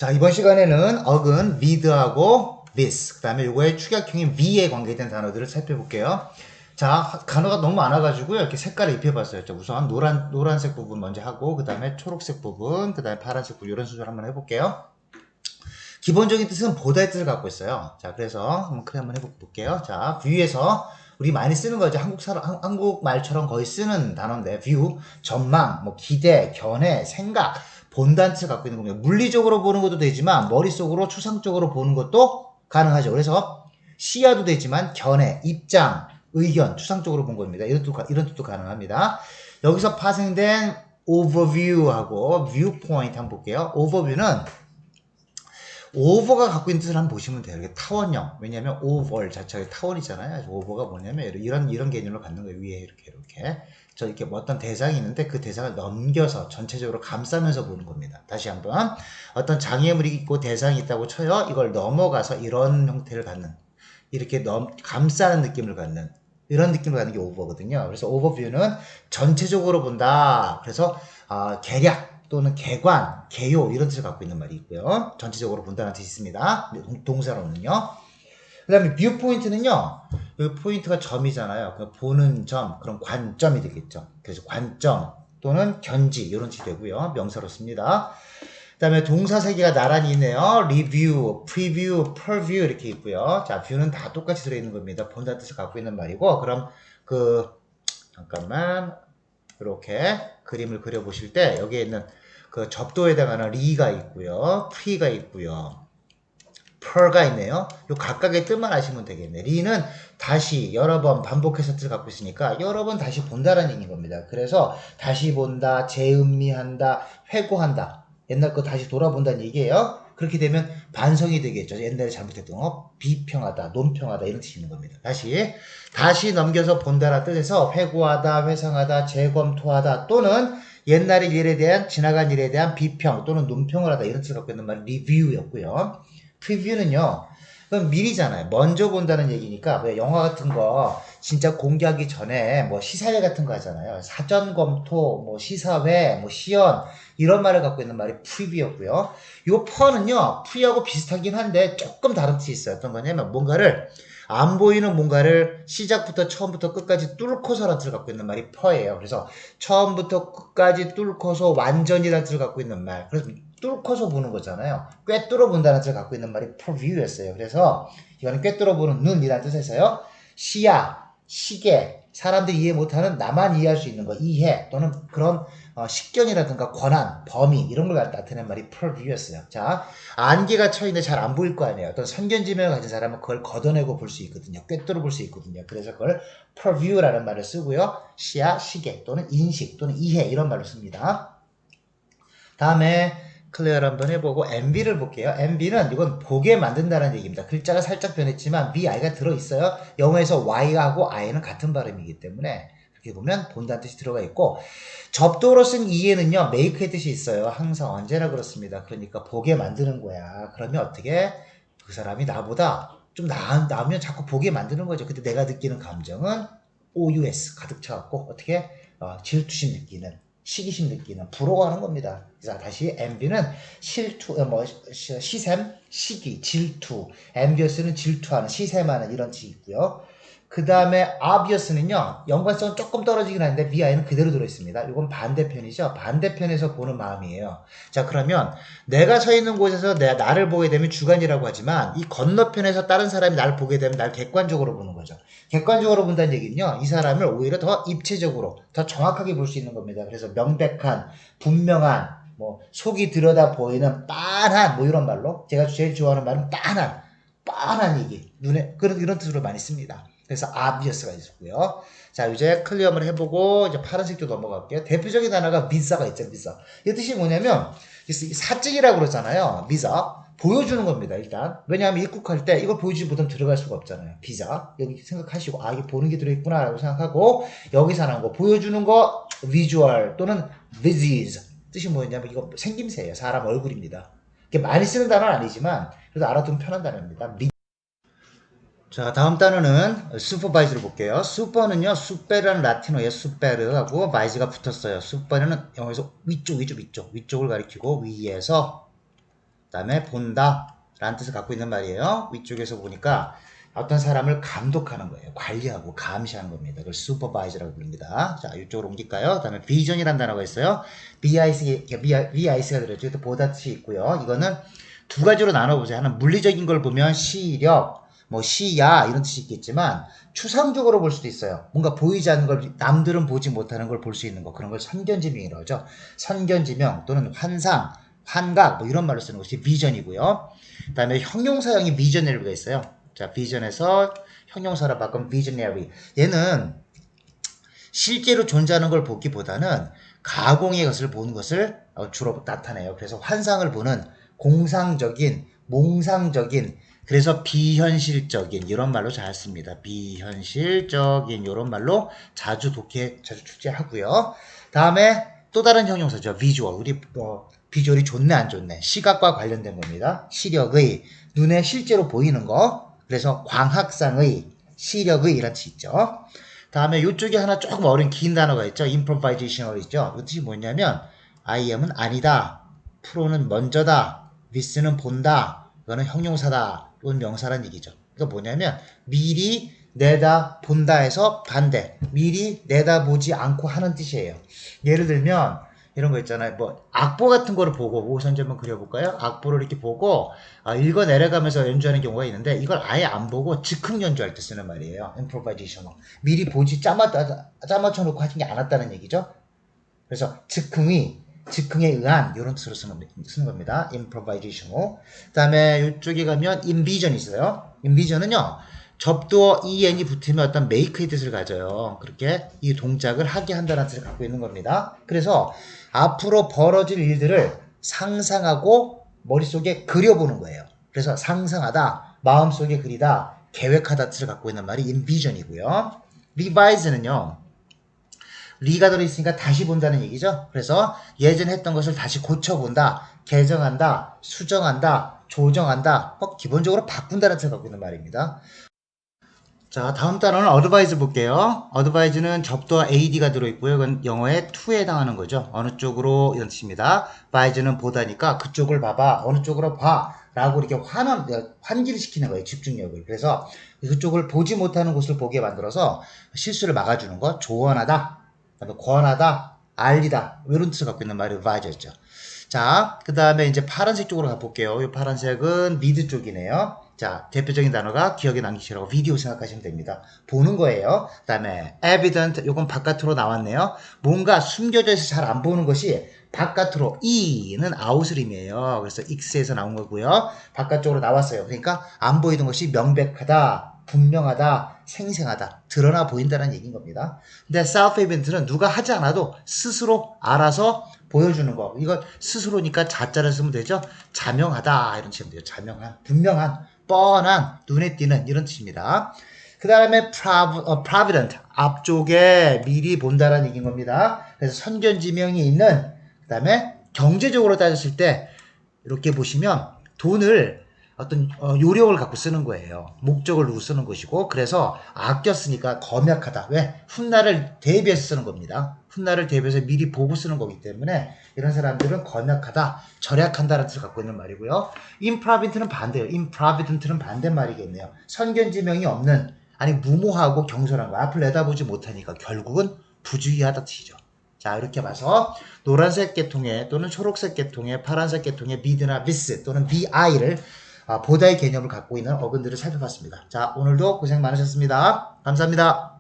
자, 이번 시간에는 어근, with하고 this, 그 다음에 요거의 축약형인 we에 관계된 단어들을 살펴볼게요. 자, 단어가 너무 많아가지고요. 이렇게 색깔을 입혀봤어요. 자, 우선 노란색 부분 먼저 하고, 그 다음에 초록색 부분, 그 다음에 파란색 부분, 이런 순서로 한번 해볼게요. 기본적인 뜻은 보다의 뜻을 갖고 있어요. 자, 그래서 한번 크게 한번 해볼게요. 자, view에서 우리 많이 쓰는 거죠. 한국말처럼 거의 쓰는 단어인데, view, 전망, 뭐 기대, 견해, 생각, 본다는 뜻을 갖고 있는 겁니다. 물리적으로 보는 것도 되지만 머릿속으로 추상적으로 보는 것도 가능하죠. 그래서 시야도 되지만 견해, 입장, 의견, 추상적으로 본 겁니다. 이런 뜻도 가능합니다. 여기서 파생된 overview하고 viewpoint 한번 볼게요. overview는 오버가 갖고 있는 뜻을 한번 보시면 돼요. 이게 타원형. 왜냐하면 오버 자체가 타원이잖아요. 오버가 뭐냐면 이런 개념으로 갖는 거예요. 위에 이렇게. 저 이렇게 뭐 어떤 대상이 있는데 그 대상을 넘겨서 전체적으로 감싸면서 보는 겁니다. 다시 한번 어떤 장애물이 있고 대상이 있다고 쳐요. 이걸 넘어가서 이런 형태를 갖는, 이렇게 감싸는 느낌을 갖는, 이런 느낌을 갖는 게 오버거든요. 그래서 오버뷰는 전체적으로 본다. 그래서 개략 또는 개관, 개요 이런 뜻을 갖고 있는 말이 있고요. 전체적으로 본다는 뜻이 있습니다. 동사로는요. 그 다음에 뷰 포인트는요. 이 포인트가 점이잖아요. 보는 점, 그럼 관점이 되겠죠. 그래서 관점 또는 견지 이런 뜻이 되고요. 명사로 씁니다. 그 다음에 동사 세 개가 나란히 있네요. 리뷰, 프리뷰, 퍼뷰 이렇게 있고요. 자, 뷰는 다 똑같이 들어있는 겁니다. 본다는 뜻을 갖고 있는 말이고, 그럼 잠깐만 이렇게 그림을 그려보실 때 여기에 있는 그 접도에 해당하는 리가 있고요. 프리가 있고요. 펄가 있네요. 요 각각의 뜻만 아시면 되겠네. 리는 다시 여러 번 반복해서 뜻을 갖고 있으니까 여러 번 다시 본다라는 얘기인 겁니다. 그래서 다시 본다, 재음미한다, 회고한다. 옛날 거 다시 돌아본다는 얘기예요. 그렇게 되면 반성이 되겠죠. 옛날에 잘못했던 거 비평하다, 논평하다 이런 뜻이 있는 겁니다. 다시 넘겨서 본다라 뜻에서 회고하다, 회상하다, 재검토하다 또는 옛날의 일에 대한 지나간 일에 대한 비평 또는 논평을 하다 이런 뜻을 갖고 있는 말이 리뷰였고요. 프리뷰는요. 그건 미리잖아요. 먼저 본다는 얘기니까 왜 영화 같은 거 진짜 공개하기 전에 뭐 시사회 같은 거 하잖아요. 사전 검토, 뭐 시사회, 뭐 시연 이런 말을 갖고 있는 말이 프리뷰였고요. 요 퍼는요. 프리하고 비슷하긴 한데 조금 다른 뜻이 있어요. 어떤 거냐면 뭔가를 안 보이는 뭔가를 시작부터 처음부터 끝까지 뚫고서라는 뜻을 갖고 있는 말이 퍼예요. 그래서 처음부터 끝까지 뚫고서 완전이라는 뜻을 갖고 있는 말. 그래서 뚫고서 보는 거잖아요. 꿰뚫어 본다는 뜻을 갖고 있는 말이 perview였어요. 그래서 이거는 꿰뚫어 보는 눈이라는 뜻에서요. 시야, 시계, 사람들이 이해 못하는 나만 이해할 수 있는 거, 이해 또는 그런 식견이라든가 권한, 범위 이런 걸 나타낸 말이 perview였어요. 자, 안개가 쳐있는데 잘 안 보일 거 아니에요. 어떤 선견지명을 가진 사람은 그걸 걷어내고 볼 수 있거든요. 꿰뚫어 볼 수 있거든요. 그래서 그걸 perview라는 말을 쓰고요. 시야, 시계 또는 인식 또는 이해 이런 말로 씁니다. 다음에 클리어를 한번 해보고 MB를 볼게요. MB는 이건 보게 만든다는 얘기입니다. 글자가 살짝 변했지만 BI가 들어있어요. 영어에서 Y하고 I는 같은 발음이기 때문에 이렇게 보면 본다는 뜻이 들어가 있고 접두어로 쓴 이해는요. make의 뜻이 있어요. 항상 언제나 그렇습니다. 그러니까 보게 만드는 거야. 그러면 어떻게 그 사람이 나보다 좀 나으면 자꾸 보게 만드는 거죠. 근데 내가 느끼는 감정은 OUS 가득 차갖고 어떻게 질투심 느끼는 시기심 느끼는 부러워하는 겁니다. 자, 다시 envy는 시샘, 시기, 질투. envious는 질투하는, 시샘하는 이런 뜻이 있고요. 그 다음에 obvious는요. 연관성은 조금 떨어지긴 하는데 BI는 그대로 들어있습니다. 이건 반대편이죠. 반대편에서 보는 마음이에요. 자, 그러면 내가 서 있는 곳에서 나를 보게 되면 주관이라고 하지만 이 건너편에서 다른 사람이 나를 보게 되면 나를 객관적으로 보는 거죠. 객관적으로 본다는 얘기는요. 이 사람을 오히려 더 입체적으로 더 정확하게 볼 수 있는 겁니다. 그래서 명백한, 분명한, 뭐 속이 들여다 보이는 빤한 뭐 이런 말로 제가 제일 좋아하는 말은 빤한 얘기. 눈에 이런 뜻으로 많이 씁니다. 그래서 obvious가 있고요. 자, 이제 클리어 한번 해보고 이제 파란색도 넘어갈게요. 대표적인 단어가 비자가 있죠. 비자. 이 뜻이 뭐냐면 사증이라고 그러잖아요. 비자. 보여주는 겁니다. 일단 왜냐하면 입국할 때 이걸 보여주지 못하면 들어갈 수가 없잖아요. 비자 여기 생각하시고 이게 보는 게 들어있구나 라고 생각하고 여기서 나온 거 보여주는 거 visual 또는 disease 뜻이 뭐냐면 이거 생김새예요. 사람 얼굴입니다. 이게 많이 쓰는 단어는 아니지만 그래도 알아두면 편한 단어입니다. 자, 다음 단어는 supervisor를 볼게요. super는요, super라는 라틴어의 super하고 visor가 붙었어요. super는 영어에서 위쪽을 가리키고 위에서 다음에 본다 라는 뜻을 갖고 있는 말이에요. 위쪽에서 보니까 어떤 사람을 감독하는 거예요. 관리하고 감시하는 겁니다. 그걸 supervise라고 부릅니다. 자, 이쪽으로 옮길까요? 그다음에 vision이라는 단어가 있어요. VIC가 들었죠. 또 보다 뜻이 있고요. 이거는 두 가지로 나눠보세요. 하나는 물리적인 걸 보면 시력, 뭐 시야 이런 뜻이 있겠지만 추상적으로 볼 수도 있어요. 뭔가 보이지 않는 걸 남들은 보지 못하는 걸 볼 수 있는 거. 그런 걸 선견지명이라고 하죠. 선견지명 또는 환상, 환각 뭐 이런 말로 쓰는 것이 비전이고요. 그다음에 형용사형이 visionary가 있어요. 자, 비전에서 형용사로 바꾼 visionary. 얘는 실제로 존재하는 걸 보기보다는 가공의 것을 보는 것을 주로 나타내요. 그래서 환상을 보는 공상적인, 몽상적인, 그래서 비현실적인 이런 말로 잘 씁니다. 비현실적인 이런 말로 자주 출제하고요. 다음에 또 다른 형용사죠. 비주얼. 우리 비주얼이 좋네 안 좋네. 시각과 관련된 겁니다. 시력의, 눈에 실제로 보이는 거. 그래서 광학상의, 시력의 이런 뜻이 있죠. 다음에 이쪽에 하나 조금 어려운 긴 단어가 있죠. improvisational 있죠. 이 뜻이 뭐냐면 I am은 아니다. 프로는 먼저다. this는 본다. 이거는 형용사다. 이건 명사란 얘기죠. 이거 뭐냐면 미리 내다 본다에서 반대. 미리 내다보지 않고 하는 뜻이에요. 예를 들면 이런 거 있잖아요. 뭐 악보 같은 거를 보고 모선지 한번 그려볼까요? 악보를 이렇게 보고 읽어 내려가면서 연주하는 경우가 있는데 이걸 아예 안 보고 즉흥 연주할 때 쓰는 말이에요. improvisational. 미리 보지 짜맞춰 놓고 하신 게 않았다는 얘기죠. 그래서 즉흥에 의한 이런 뜻으로 쓰는 겁니다. improvisational. 그 다음에 이쪽에 가면 envision이 있어요. envision은요. 접두어 en이 붙으면 어떤 make의 뜻을 가져요. 그렇게 이 동작을 하게 한다는 뜻을 갖고 있는 겁니다. 그래서 앞으로 벌어질 일들을 상상하고 머릿속에 그려보는 거예요. 그래서 상상하다, 마음속에 그리다, 계획하다 뜻을 갖고 있는 말이 envision이고요. revise는요. 리가 들어있으니까 다시 본다는 얘기죠. 그래서 예전 했던 것을 다시 고쳐본다, 개정한다, 수정한다, 조정한다, 기본적으로 바꾼다는 뜻을 갖고 있는 말입니다. 자, 다음 단어는 advise 볼게요. advise는 접두와 ad가 들어있고요. 이건 영어의 to에 해당하는 거죠. 어느 쪽으로 이런 뜻입니다. advise는 보다니까 그쪽을 봐봐. 어느 쪽으로 봐. 라고 이렇게 환기를 시키는 거예요. 집중력을. 그래서 그쪽을 보지 못하는 곳을 보게 만들어서 실수를 막아주는 거. 조언하다. 그다음에 권하다. 알리다. 이런 뜻을 갖고 있는 말이 advise였죠. 자, 그 다음에 이제 파란색 쪽으로 가볼게요. 이 파란색은 미드 쪽이네요. 자, 대표적인 단어가 기억에 남기시라고 비디오 생각하시면 됩니다. 보는 거예요. 그 다음에 evident, 요건 바깥으로 나왔네요. 뭔가 숨겨져 있어 잘 안 보는 것이 바깥으로, e는 아웃림이에요. 그래서 x에서 나온 거고요. 바깥쪽으로 나왔어요. 그러니까 안 보이던 것이 명백하다, 분명하다, 생생하다, 드러나 보인다는 얘기인 겁니다. 근데 self-evident는 누가 하지 않아도 스스로 알아서 보여주는 거. 이거 스스로니까 자자를 쓰면 되죠. 자명하다 이런 뜻이면 돼요. 자명한, 분명한, 뻔한, 눈에 띄는 이런 뜻입니다. 그 다음에 provident, 앞쪽에 미리 본다라는 얘기인 겁니다. 그래서 선견지명이 있는, 그 다음에 경제적으로 따졌을 때 이렇게 보시면 돈을 어떤 요령을 갖고 쓰는 거예요. 목적을 두고 쓰는 것이고, 그래서 아껴 쓰니까 검약하다. 왜? 훗날을 대비해서 쓰는 겁니다. 훗날을 대비해서 미리 보고 쓰는 거기 때문에 이런 사람들은 검약하다, 절약한다는 뜻을 갖고 있는 말이고요. improvident는 반대예요. improvident는 반대말이겠네요. 선견지명이 없는, 아니 무모하고 경솔한 거, 앞을 내다보지 못하니까 결국은 부주의하다 뜻이죠. 자, 이렇게 봐서 노란색 계통의 또는 초록색 계통의 파란색 계통의 be드나 this 또는 bi를 보다의 개념을 갖고 있는 어근들을 살펴봤습니다. 자, 오늘도 고생 많으셨습니다. 감사합니다.